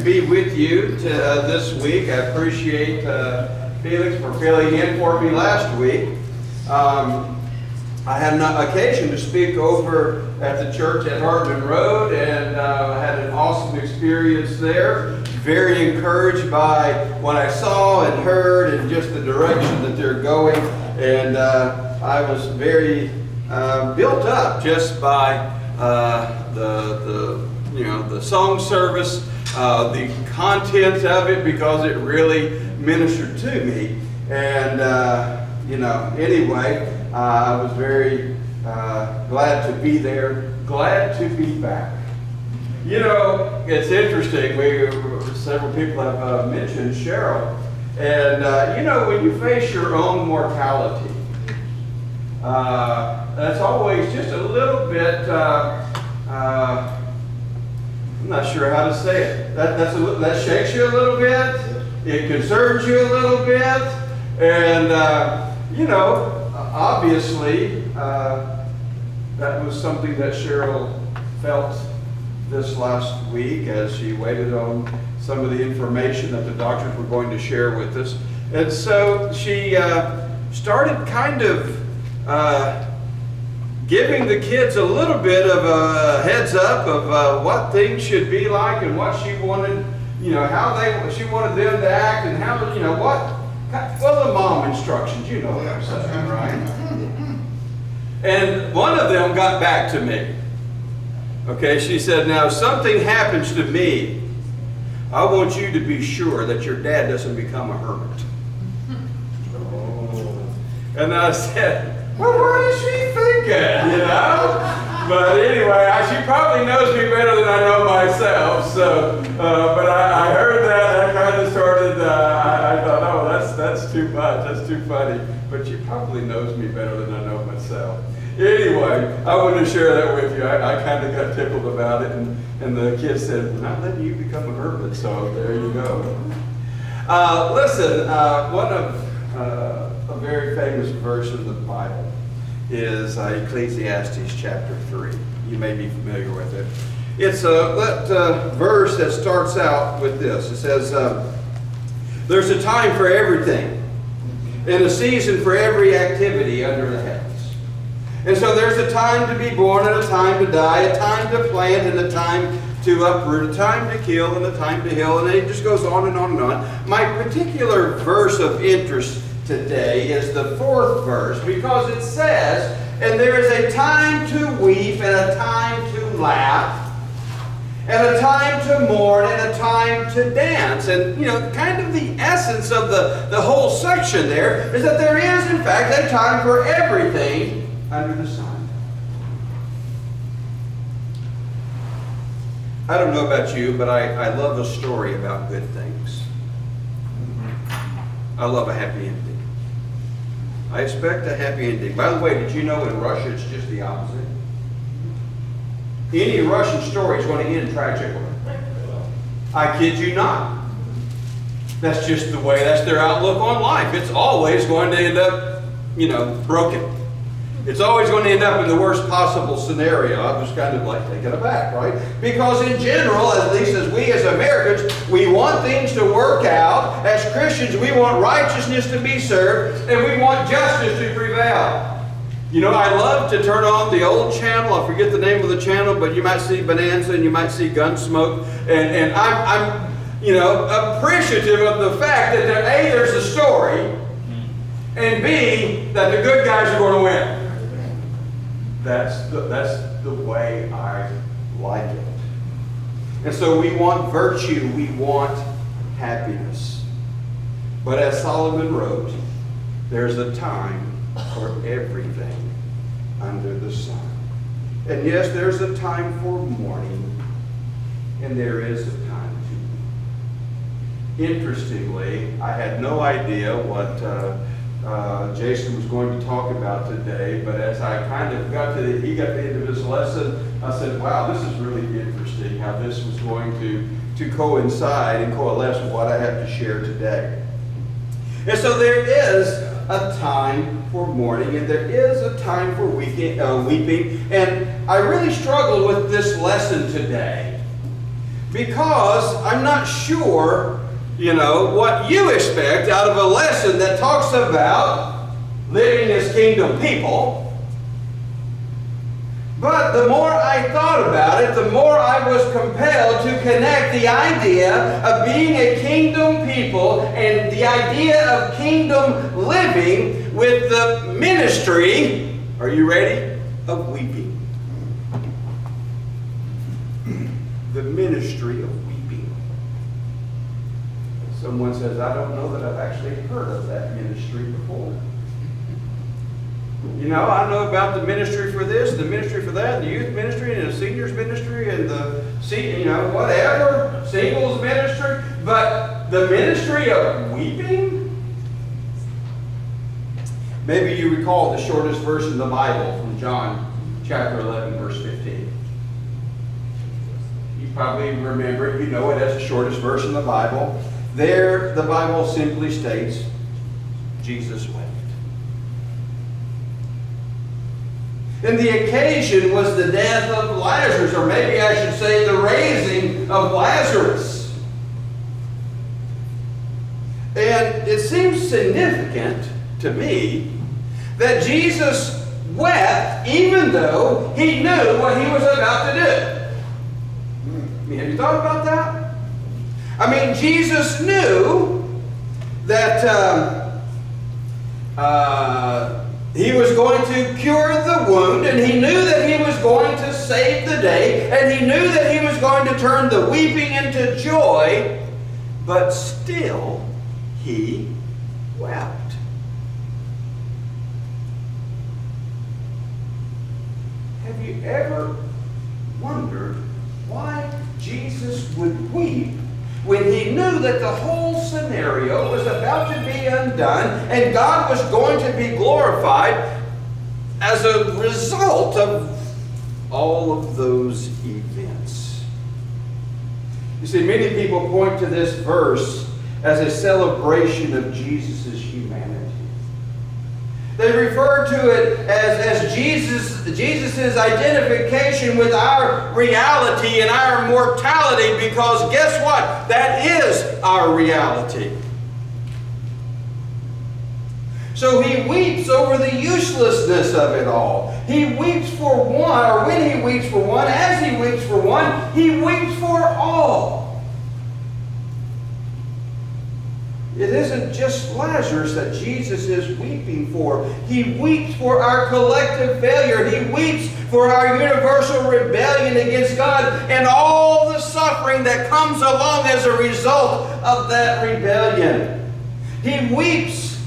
be with you this week. I appreciate Felix for filling in for me last week. I had an occasion to speak over at the church at Hartman Road, and I had an awesome experience there. Very encouraged by what I saw and heard and just the direction that they're going. And I was very built up just by the song service, the content of it, because it really ministered to me. And anyway, I was very glad to be there, glad to be back. You know, it's interesting. Several people have mentioned Cheryl, and when you face your own mortality, that's always just a little bit. I'm not sure how to say it. That shakes you a little bit. It concerns you a little bit, and obviously that was something that Cheryl felt this last week as she waited on some of the information that the doctors were going to share with us. And so she started kind of giving the kids a little bit of a heads up of what things should be like and what she wanted, how she wanted them to act, and how, the mom instructions, you know what I'm saying, right? And one of them got back to me. Okay, she said, now if something happens to me, I want you to be sure that your dad doesn't become a hermit. And I said, well, what is she thinking, But anyway, she probably knows me better than I know myself. So, but I heard that, and I kind of started, I thought, oh, that's too much, that's too funny. But she probably knows me better than I know myself. Anyway, I wanted to share that with you. I kind of got tickled about it, and the kids said, we're not letting you become a hermit, so there you go. Listen, one of a very famous verse of the Bible is Ecclesiastes chapter 3. You may be familiar with it. It's a verse that starts out with this. It says, there's a time for everything, and a season for every activity under the heavens. And so there's a time to be born and a time to die, a time to plant and a time to uproot, a time to kill and a time to heal, and it just goes on and on and on. My particular verse of interest today is the 4th verse, because it says, and there is a time to weep and a time to laugh, and a time to mourn and a time to dance. And kind of the essence of the whole section there is that there is in fact a time for everything under the sun. I don't know about you, but I love a story about good things. I love a happy ending. I expect a happy ending. By the way, did you know in Russia it's just the opposite? Any Russian story is going to end tragically. I kid you not. That's just the way, that's their outlook on life. It's always going to end up, broken. It's always going to end up in the worst possible scenario. I was kind of like taken aback, right? Because in general, at least as we as Americans, we want things to work out. As Christians, we want righteousness to be served, and we want justice to prevail. I love to turn on the old channel. I forget the name of the channel, but you might see Bonanza and you might see Gunsmoke. And I'm appreciative of the fact that there's a story, and B, that the good guys are going to win. That's the way I like it. And so we want virtue, we want happiness. But as Solomon wrote, there's a time for everything under the sun. And yes, there's a time for mourning, and there is a time to weep. Interestingly, I had no idea what Jason was going to talk about today, but as I kind of got to the end of his lesson, I said, wow, this is really interesting how this was going to coincide and coalesce with what I have to share today. And so there is a time for mourning, and there is a time for weeping. And I really struggled with this lesson today because I'm not sure, what you expect out of a lesson that talks about living as kingdom people. But the more I thought about it, the more I was compelled to connect the idea of being a kingdom people and the idea of kingdom living with the ministry, are you ready, of weeping. The ministry of weeping. Someone says, I don't know that I've actually heard of that ministry before. I know about the ministry for this, the ministry for that, the youth ministry, and the seniors ministry, and the, whatever, singles ministry. But the ministry of weeping? Maybe you recall the shortest verse in the Bible from John chapter 11, verse 15. You probably remember it. You know it as the shortest verse in the Bible. There, the Bible simply states, Jesus wept. And the occasion was the death of Lazarus, or maybe I should say the raising of Lazarus. And it seems significant to me that Jesus wept even though he knew what he was about to do. Have you thought about that? Jesus knew that he was going to cure the wound, and he knew that he was going to save the day, and he knew that he was going to turn the weeping into joy, but still he wept. Have you ever wondered why Jesus would weep when he knew that the whole scenario was about to be undone and God was going to be glorified as a result of all of those events? You see, many people point to this verse as a celebration of Jesus' humanity. They refer to it as Jesus' identification with our reality and our mortality, because guess what? That is our reality. So he weeps over the uselessness of it all. He weeps for one, or when he weeps for one, as he weeps for one, he weeps for all. It isn't just Lazarus that Jesus is weeping for. He weeps for our collective failure. He weeps for our universal rebellion against God and all the suffering that comes along as a result of that rebellion. He weeps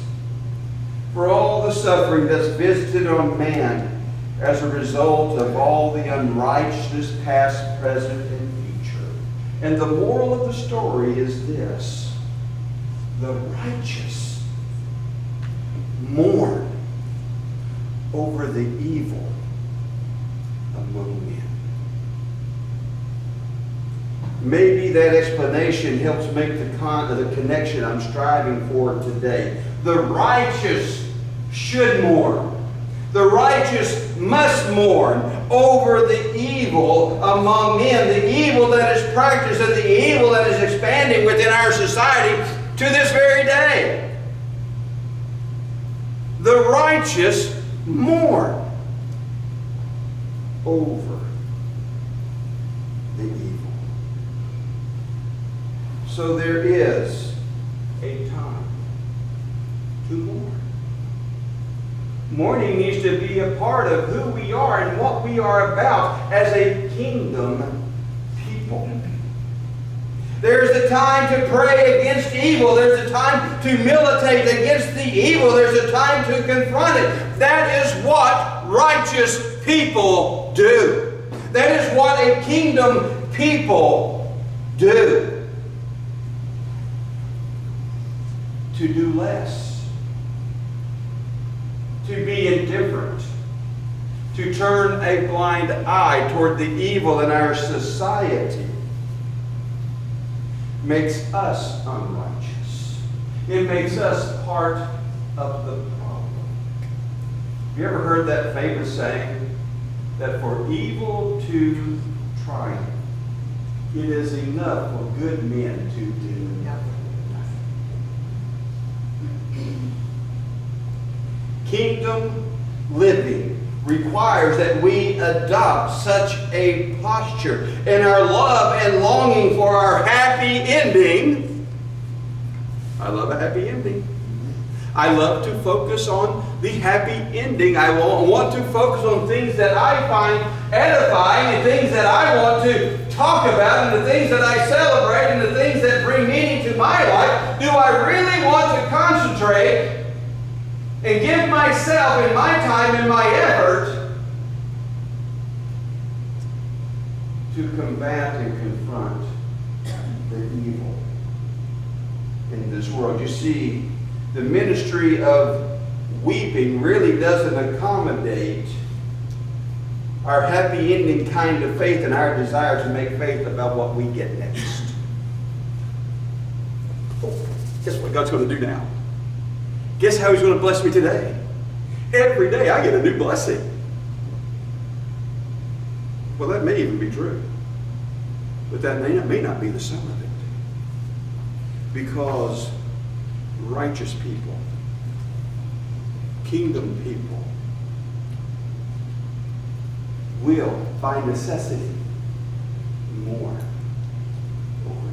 for all the suffering that's visited on man as a result of all the unrighteousness past, present, and future. And the moral of the story is this: the righteous mourn over the evil among men. Maybe that explanation helps make the connection I'm striving for today. The righteous should mourn. The righteous must mourn over the evil among men, the evil that is practiced and the evil that is expanding within our society to this very day. The righteous mourn over the evil. So there is a time to mourn. Mourning needs to be a part of who we are and what we are about as a kingdom people. There's a time to pray against evil. There's a time to militate against the evil. There's a time to confront it. That is what righteous people do. That is what a kingdom people do. To do less. To be indifferent. To turn a blind eye toward the evil in our society makes us unrighteous. It makes us part of the problem. Have you ever heard that famous saying that for evil to triumph, It is enough for good men to do nothing. Kingdom living requires that we adopt such a posture. In our love and longing for our happy ending, I love a happy ending. I love to focus on the happy ending. I want to focus on things that I find edifying and things that I want to talk about and the things that I celebrate and the things that bring meaning to my life. Do I really want to concentrate and give myself and my time and my effort to combat and confront the evil in this world? You see, the ministry of weeping really doesn't accommodate our happy ending kind of faith and our desire to make faith about what we get next. Guess what God's going to do now? Guess how He's going to bless me today? Every day I get a new blessing. Well, that may even be true. But that may not be the sum of it. Because righteous people, kingdom people, will, by necessity, mourn over evil.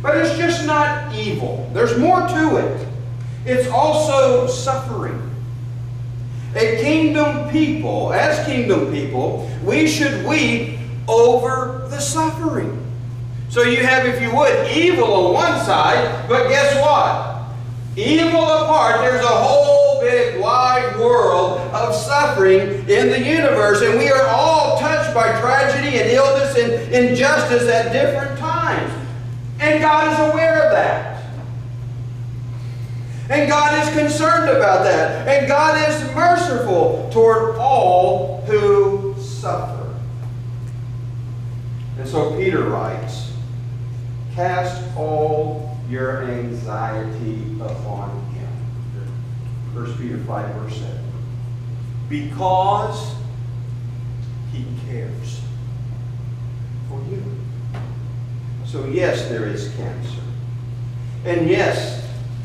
But it's just not evil. There's more to it. It's also suffering. As kingdom people, we should weep over the suffering. So you have, if you would, evil on one side, but guess what? Evil apart, there's a whole big wide world of suffering in the universe, and we are all touched by tragedy and illness and injustice at different times. And God is aware of that. And God is concerned about that. And God is merciful toward all who suffer. And so Peter writes, cast all your anxiety upon Him. 1 Peter 5, verse 7. Because He cares for you. So yes, there is cancer. And yes,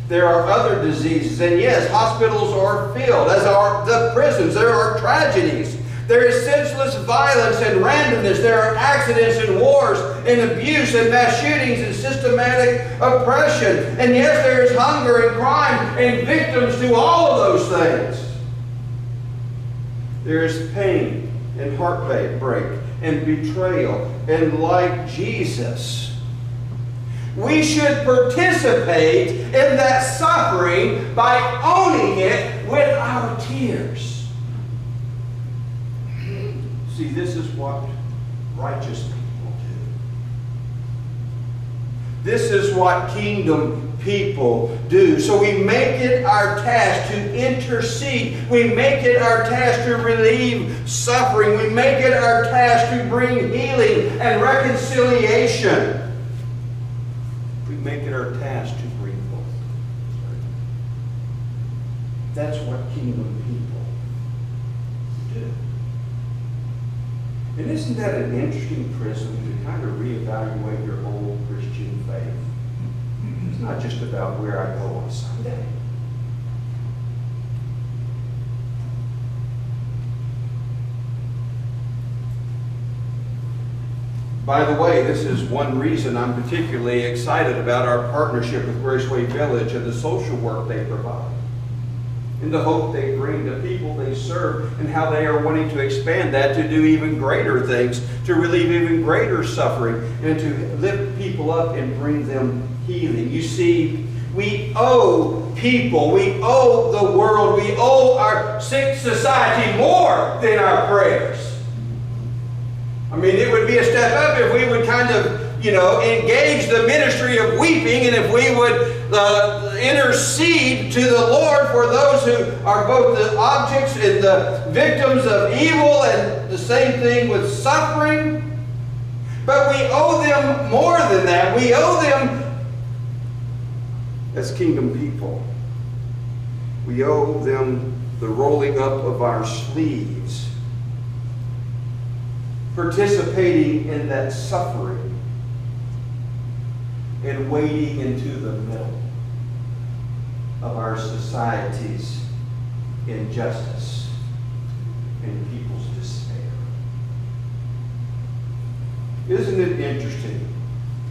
there are other diseases. And yes, hospitals are filled, as are the prisons. There are tragedies. There is senseless violence and randomness. There are accidents and wars and abuse and mass shootings and systematic oppression. And yes, there is hunger and crime and victims to all of those things. There is pain and heartbreak and betrayal. And like Jesus, we should participate in that suffering by owning it with our tears. See, this is what righteous people do. This is what kingdom people do. So we make it our task to intercede. We make it our task to relieve suffering. We make it our task to bring healing and reconciliation. We make it our task to bring hope. That's what kingdom people do. And isn't that an interesting prism to kind of reevaluate your whole Christian faith? It's not just about where I go on Sunday. By the way, this is one reason I'm particularly excited about our partnership with Graceway Village and the social work they provide, and the hope they bring to people they serve, and how they are wanting to expand that to do even greater things, to relieve even greater suffering, and to lift people up and bring them healing. You see, we owe people, we owe the world, we owe our sick society more than our prayers. I mean, it would be a step up if we would kind of, engage the ministry of weeping, and if we would intercede to the Lord for those who are both the objects and the victims of evil, and the same thing with suffering. But we owe them more than that. We owe them, as kingdom people, we owe them the rolling up of our sleeves participating in that suffering and wading into the middle of our society's injustice and people's despair. Isn't it interesting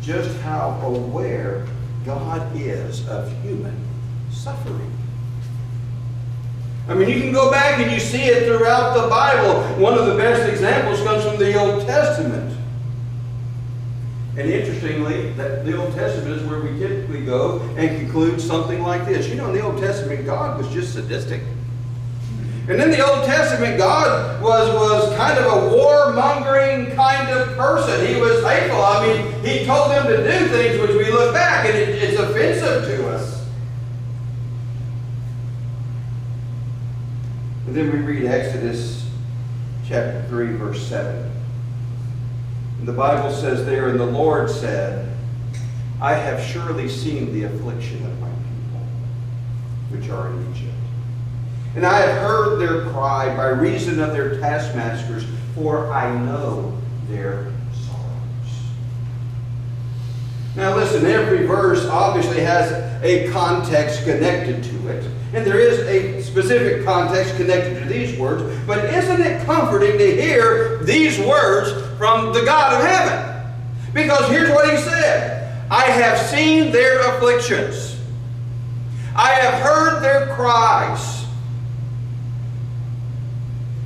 just how aware God is of human suffering? I mean, you can go back and you see it throughout the Bible. One of the best examples comes from the Old Testament. And interestingly, that the Old Testament is where we typically go and conclude something like this. You know, in the Old Testament, God was just sadistic. And in the Old Testament, God was kind of a warmongering kind of person. He was hateful. I mean, he told them to do things which we look back and it's offensive to us. And then we read Exodus chapter 3, verse 7. And the Bible says there, and the Lord said, I have surely seen the affliction of my people, which are in Egypt. And I have heard their cry by reason of their taskmasters, for I know their sorrows. Now listen, every verse obviously has a context connected to it. And there is a specific context connected to these words. But isn't it comforting to hear these words from the God of heaven? Because here's what he said. I have seen their afflictions. I have heard their cries.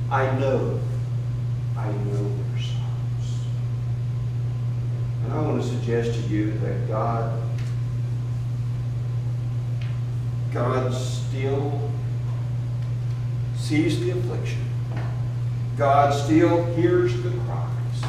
I know their sorrows. And I want to suggest to you that God still sees the affliction. God still hears the cries.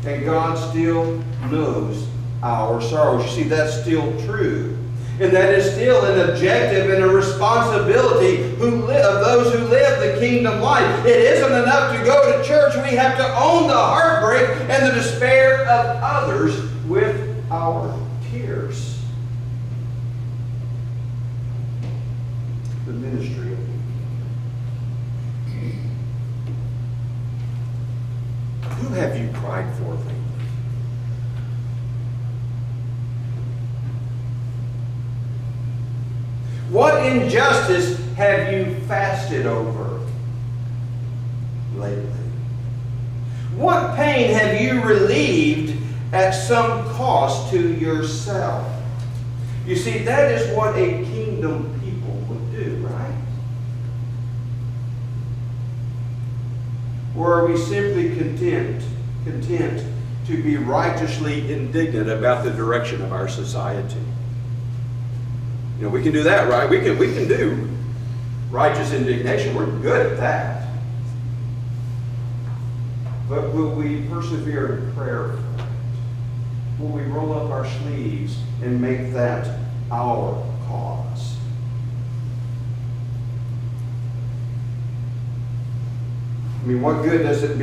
And God still knows our sorrows. You see, that's still true. And that is still an objective and a responsibility of those who live the kingdom life. It isn't enough to go to church. We have to own the heartbreak and the despair of others with our tears. The ministry of who have you cried for lately? What injustice have you fasted over lately? What pain have you relieved at some cost to yourself? You see, that is what a kingdom people would do, right? Or are we simply content to be righteously indignant about the direction of our society? You know, we can do that, right? We can do righteous indignation. We're good at that. But will we persevere in prayer for it? Will we roll up our sleeves and make that our cause? I mean, what good is it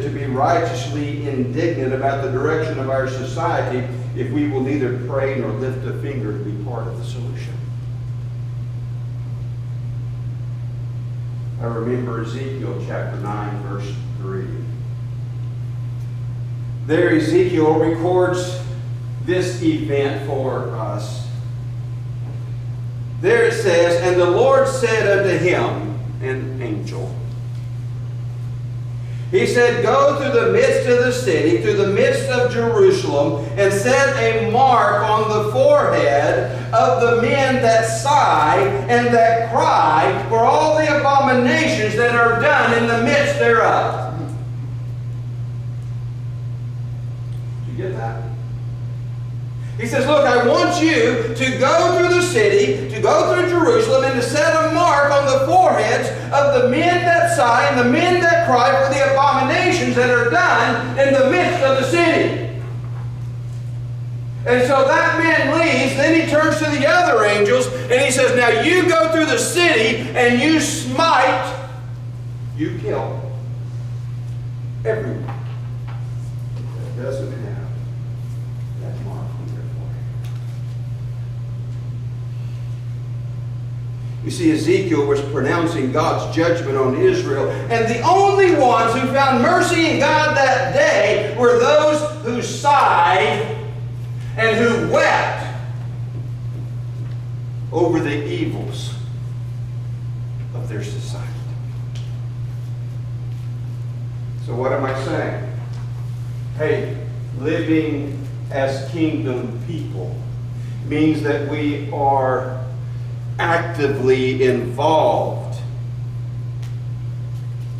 to be righteously indignant about the direction of our society if we will neither pray nor lift a finger to be part of the solution? I remember Ezekiel chapter 9, verse 3. There Ezekiel records this event for us. There it says, and the Lord said unto him, an angel, he said, go through the midst of the city, through the midst of Jerusalem, and set a mark on the forehead of the men that sigh and that cry for all the abominations that are done in the midst thereof. Did you get that? He says, look, I want you to go through the city, to go through Jerusalem, and to set a mark on the foreheads of the men that sigh and the men that cry for the abominations that are done in the midst of the city. And so that man leaves, then he turns to the other angels, and he says, now you go through the city, and you smite, you kill everyone that doesn't have that mark on their forehead. You see, Ezekiel was pronouncing God's judgment on Israel, and the only ones who found mercy in God that day were those who sighed and who wept over the evils of their society. So what am I saying? Hey, living as kingdom people means that we are actively involved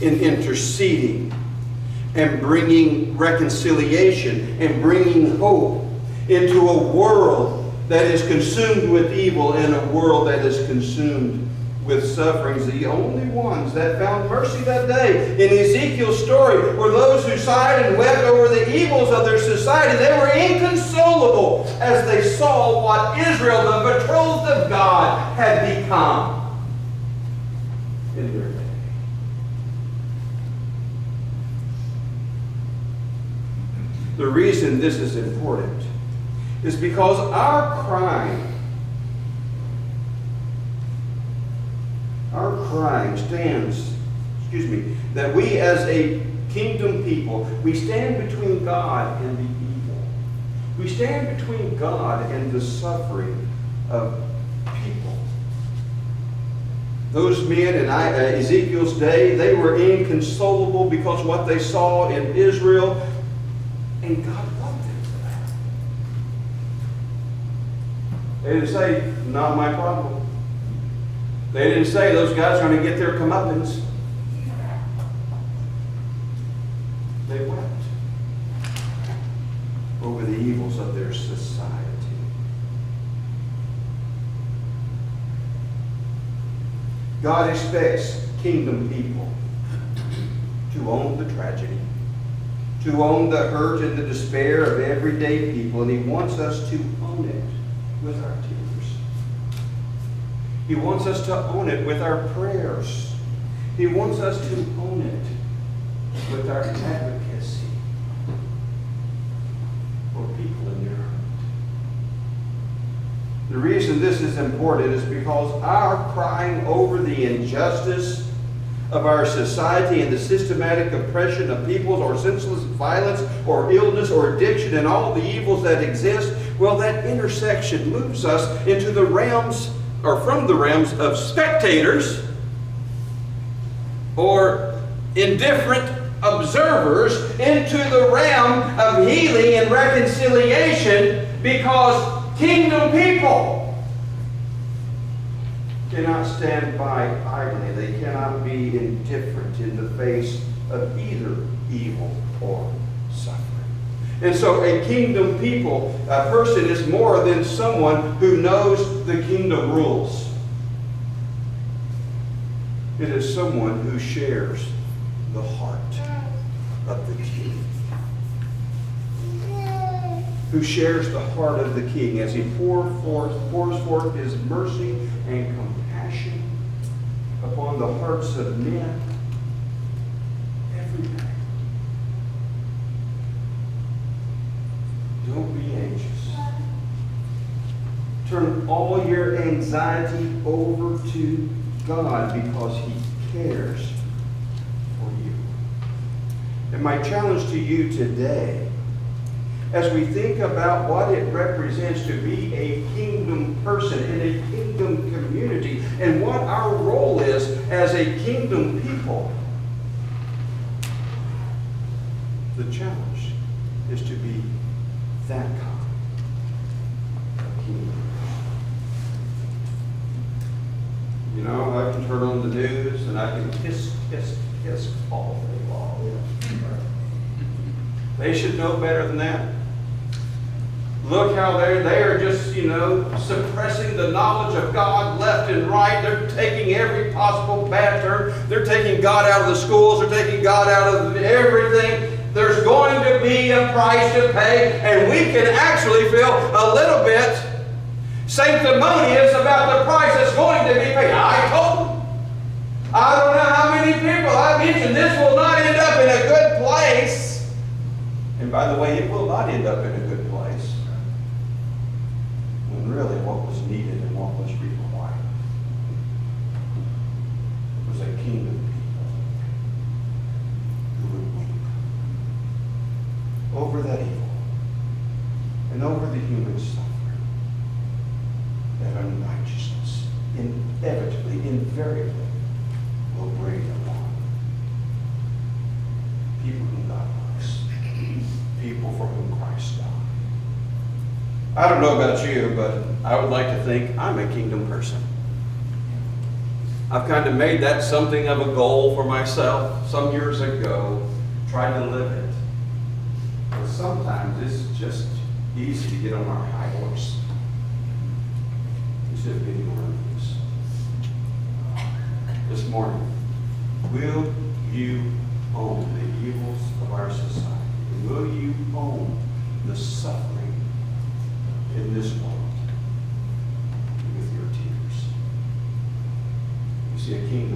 in interceding and bringing reconciliation and bringing hope into a world that is consumed with evil and a world that is consumed with sufferings. The only ones that found mercy that day in Ezekiel's story were those who sighed and wept over the evils of their society. They were inconsolable as they saw what Israel, the betrothed of God, had become in their day. The reason this is important is because our crying stands, that we as a kingdom people, we stand between God and the evil. We stand between God and the suffering of people. Those men in Ezekiel's day, they were inconsolable because what they saw in Israel, and God loved them for that. They didn't say, not my problem. They didn't say those guys are going to get their comeuppance. They wept over the evils of their society. God expects kingdom people to own the tragedy, to own the hurt and the despair of everyday people, and He wants us to own it with our tears. He wants us to own it with our prayers. He wants us to own it with our advocacy for people in their hurt. The reason this is important is because our crying over the injustice of our society and the systematic oppression of peoples, or senseless violence, or illness, or addiction, and all the evils that exist, well, that intersection moves us into the realms, or from the realms of spectators or indifferent observers into the realm of healing and reconciliation, because kingdom people cannot stand by idly. They cannot be indifferent in the face of either evil or suffering. And so a kingdom people, a person is more than someone who knows the kingdom rules. It is someone who shares the heart of the king. Who shares the heart of the king as he pours forth his mercy and compassion upon the hearts of men every day. Don't be anxious. Turn all your anxiety over to God, because He cares for you. And my challenge to you today, as we think about what it represents to be a kingdom person in a kingdom community, and what our role is as a kingdom people, the challenge is to be that kind of kingdom. You know, I can turn on the news and I can kiss all day long. They should know better than that. Look how they are just, suppressing the knowledge of God left and right. They're taking every possible bad turn. They're taking God out of the schools. They're taking God out of everything. There's going to be a price to pay, and we can actually feel a little bit sanctimonious about the price that's going to be paid. I told them. I don't know how many people I mentioned this will not end up in a good place. And by the way, it will not end up in a good place. When really what was needed and what was required was a kingdom people who would weep over that evil and over the human suffering, that unrighteousness inevitably, invariably will bring upon people whom God loves, people for whom Christ died. I don't know about you, but I would like to think I'm a kingdom person. I've kind of made that something of a goal for myself some years ago, tried to live it. But sometimes it's just easy to get on our high horse instead of getting on our knees. This morning, will you own the evils of our society? Will you own the suffering in this world with your tears? You see, a king